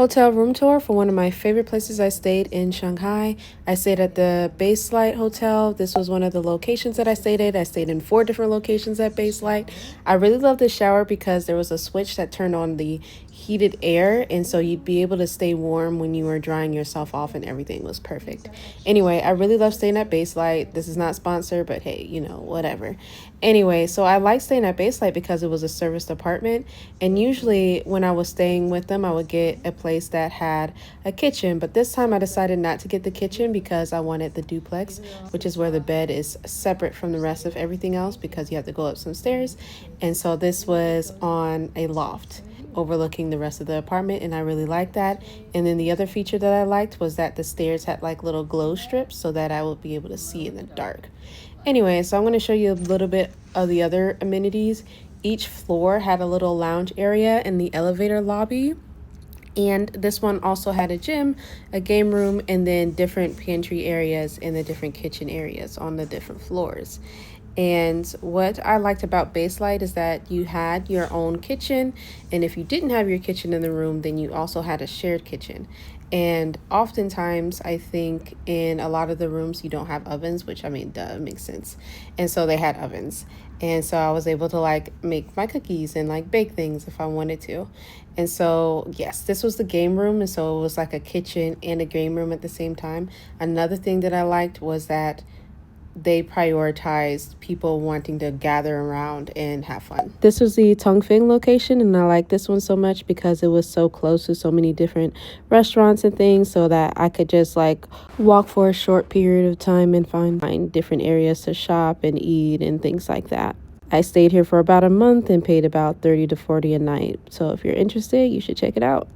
hotel room tour for one of my favorite places I stayed in Shanghai. I stayed at the BaseLITE Hotel. This was one of the locations that I stayed at. I stayed in 4 different locations at BaseLITE. I really loved the shower because there was a switch that turned on the heated air, and so you'd be able to stay warm when you were drying yourself off, and everything was perfect. Anyway, I really love staying at BaseLITE. This is not sponsored, but hey, you know, whatever. Anyway, so I like staying at BaseLITE because it was a serviced apartment, and usually when I was staying with them, I would get a place that had a kitchen, but this time I decided not to get the kitchen because I wanted the duplex, which is where the bed is separate from the rest of everything else because you have to go up some stairs. And so this was on a loft overlooking the rest of the apartment, and I really liked that. And then the other feature that I liked was that the stairs had like little glow strips so that I would be able to see in the dark. Anyway, so I'm going to show you a little bit of the other amenities. Each floor had a little lounge area in the elevator lobby. And this one also had a gym, a game room, and then different pantry areas and the different kitchen areas on the different floors. And what I liked about BaseLITE is that you had your own kitchen, and if you didn't have your kitchen in the room, then you also had a shared kitchen. And oftentimes I think in a lot of the rooms you don't have ovens, which I mean, duh, it makes sense. And so they had ovens, and so I was able to like make my cookies and like bake things if I wanted to. And so yes, this was the game room, and so it was like a kitchen and a game room at the same time. Another thing that I liked was that they prioritized people wanting to gather around and have fun. This was the Tongfeng location, and I like this one so much because it was so close to so many different restaurants and things, so that I could just like walk for a short period of time and find different areas to shop and eat and things like that. I stayed here for about a month and paid about $30 to $40 a night. So if you're interested, you should check it out.